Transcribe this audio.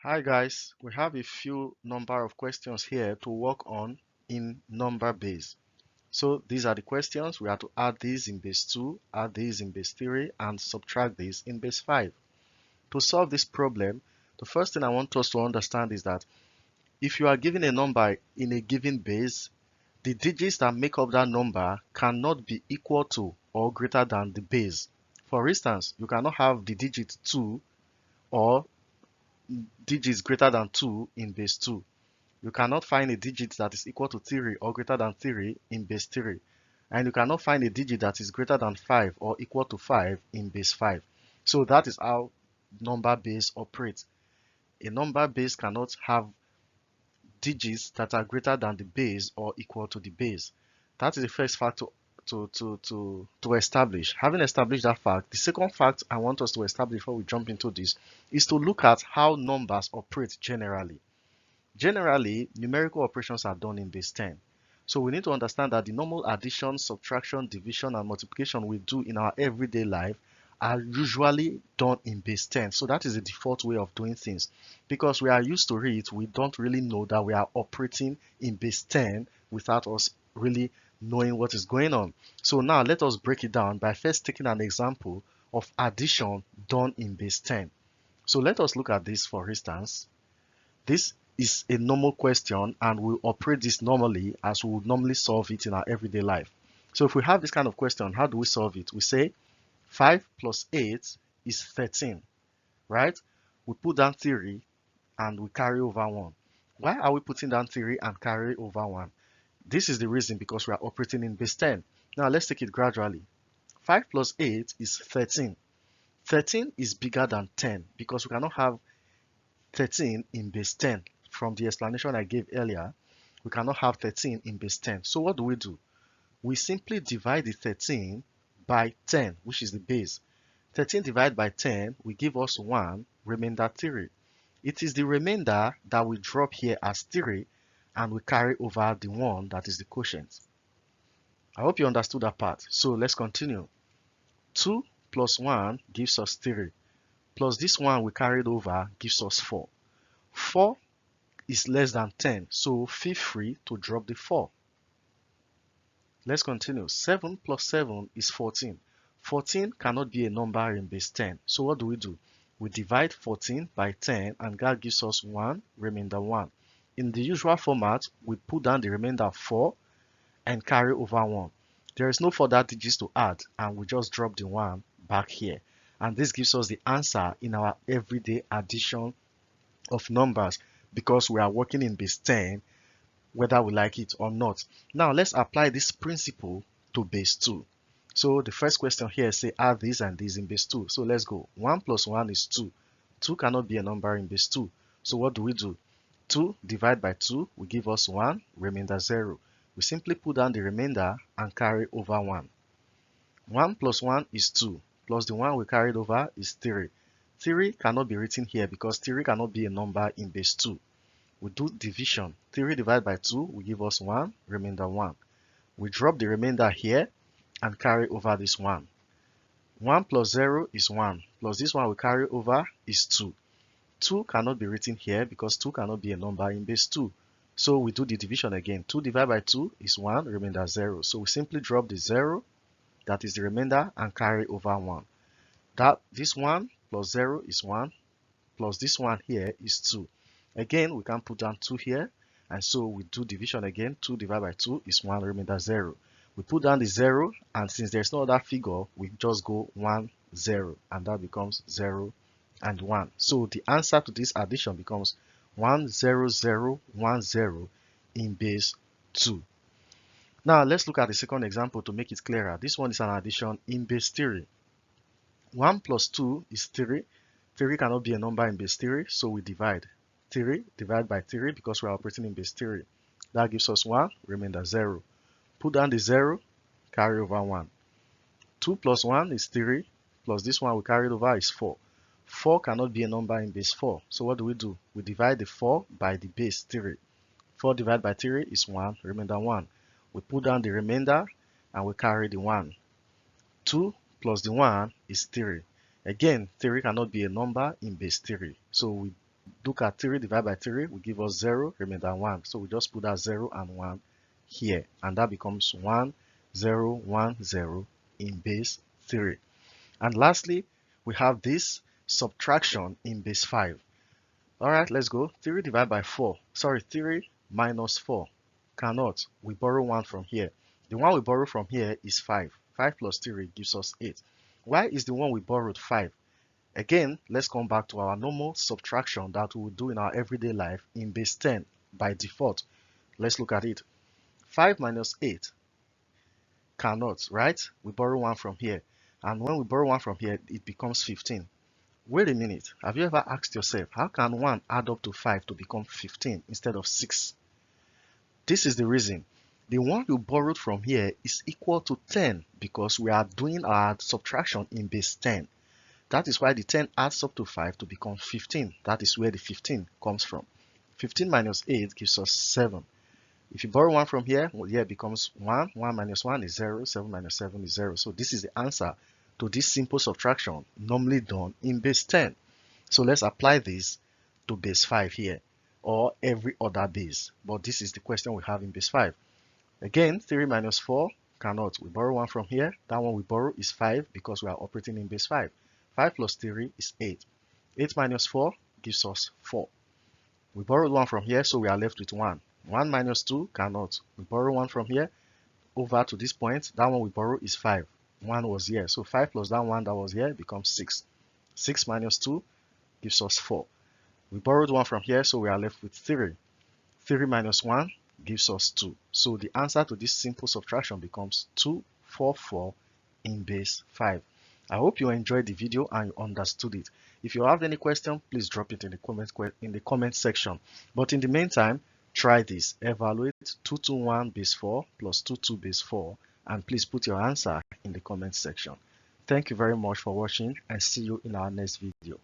Hi guys, we have a few number of questions here to work on in number base. So these are the questions. We have to add these in base 2, add these in base 3, and subtract this in base 5. To solve this problem, the first thing I want us to understand is that if you are given a number in a given base, the digits that make up that number cannot be equal to or greater than the base. For instance, you cannot have the digit 2 or digits greater than 2 in base 2. You cannot find a digit that is equal to 3 or greater than 3 in base 3. And you cannot find a digit that is greater than 5 or equal to 5 in base 5. So that is how number base operates. A number base cannot have digits that are greater than the base or equal to the base. That is the first fact to establish. Having established that fact, the second fact I want us to establish before we jump into this is to look at how numbers operate generally. Generally, numerical operations are done in base 10. So we need to understand that the normal addition, subtraction, division, and multiplication we do in our everyday life are usually done in base 10. So that is the default way of doing things. Because we are used to it, we don't really know that we are operating in base 10 without us really knowing what is going on. So now let us break it down by first taking an example of addition done in base 10. So let us look at this for instance. This is a normal question and we'll operate this normally as we would normally solve it in our everyday life. So if we have this kind of question, how do we solve it? We say 5 plus 8 is 13, right? We put down 3 and we carry over 1. Why are we putting down 3 and carry over 1? This is the reason because we are operating in base 10. Now let's take it gradually. 5 plus 8 is 13. 13 is bigger than 10 because we cannot have 13 in base 10. From the explanation I gave earlier, we cannot have 13 in base 10. So what do? We simply divide the 13 by 10, which is the base. 13 divided by 10 will give us 1, remainder 3. It is the remainder that we drop here as 3 and we carry over the 1 that is the quotient. I hope you understood that part. So let's continue. 2 plus 1 gives us 3. Plus this 1 we carried over gives us 4. 4 is less than 10, so feel free to drop the 4. Let's continue. 7 plus 7 is 14. 14 cannot be a number in base 10. So what do? We divide 14 by 10 and that gives us 1, remainder 1. In the usual format, we put down the remainder 4 and carry over 1. There is no further digits to add and we just drop the 1 back here. And this gives us the answer in our everyday addition of numbers because we are working in base 10 whether we like it or not. Now let's apply this principle to base 2. So the first question here say add this and this in base 2. So let's go. 1 plus 1 is 2. 2 cannot be a number in base 2. So what do? 2 divided by 2 will give us 1, remainder 0. We simply put down the remainder and carry over 1. 1 plus 1 is 2, plus the 1 we carried over is 3. 3 cannot be written here because 3 cannot be a number in base 2. We do division. 3 divided by 2 will give us 1, remainder 1. We drop the remainder here and carry over this 1. 1 plus 0 is 1, plus this 1 we carry over is 2. 2 cannot be written here because 2 cannot be a number in base 2. So we do the division again. 2 divided by 2 is 1, remainder 0. So we simply drop the 0, that is the remainder, and carry over 1. This 1 plus 0 is 1, plus this 1 here is 2. Again, we can put down 2 here, and so we do division again. 2 divided by 2 is 1, remainder 0. We put down the 0, and since there's no other figure, we just go 1, 0, and that becomes 0 and 1. So the answer to this addition becomes 1, 0, 0, 1, 0 in base 2. Now let's look at the second example to make it clearer. This one is an addition in base 3. 1 plus 2 is 3. 3 cannot be a number in base 3, so we divide. 3 divided by 3 because we are operating in base 3. That gives us 1, remainder 0. Put down the 0, carry over 1. 2 plus 1 is 3, plus this one we carried over is 4. 4 cannot be a number in base 4, so what do? We divide the 4 by the base 3. 4 divided by 3 is 1, remainder 1. We put down the remainder and we carry the 1. 2 plus the 1 is 3. Again, 3 cannot be a number in base 3, so we look at 3 divided by 3 will give us 0, remainder 1. So we just put that 0 and 1 here, and that becomes 1, 0, 1, 0 in base 3. And lastly, we have this subtraction in base 5. All right, let's go. 3 divided by 4. Sorry, 3 minus 4. Cannot. We borrow 1 from here. The one we borrow from here is 5. 5 plus 3 gives us 8. Why is the one we borrowed 5? Again, let's come back to our normal subtraction that we would do in our everyday life in base 10 by default. Let's look at it. 5 minus 8 cannot, right? We borrow 1 from here. And when we borrow 1 from here, it becomes 15. Wait a minute. Have you ever asked yourself, how can 1 add up to 5 to become 15 instead of 6? This is the reason. The one you borrowed from here is equal to 10 because we are doing our subtraction in base 10. That is why the 10 adds up to 5 to become 15. That is where the 15 comes from. 15 minus 8 gives us 7. If you borrow 1 from here, well, here becomes 1. 1 minus 1 is 0. 7 minus 7 is 0. So this is the answer to this simple subtraction normally done in base 10. So let's apply this to base 5 here, or every other base. But this is the question we have in base 5. Again, 3 minus 4 cannot. We borrow 1 from here. That one we borrow is 5 because we are operating in base 5. 5 plus 3 is 8. 8 minus 4 gives us 4. We borrowed 1 from here, so we are left with 1. 1 minus 2 cannot. We borrow 1 from here over to this point. That one we borrow is 5. 1 was here, so 5 plus that 1 that was here becomes 6. 6 minus 2 gives us 4. We borrowed 1 from here, so we are left with 3. 3 minus 1 gives us 2. So the answer to this simple subtraction becomes 244 in base 5. I hope you enjoyed the video and you understood it. If you have any question, please drop it in the comment section. But in the meantime, try this. Evaluate 221 base 4 plus 22 base 4, and please put your answer in the comment section. Thank you very much for watching, and see you in our next video.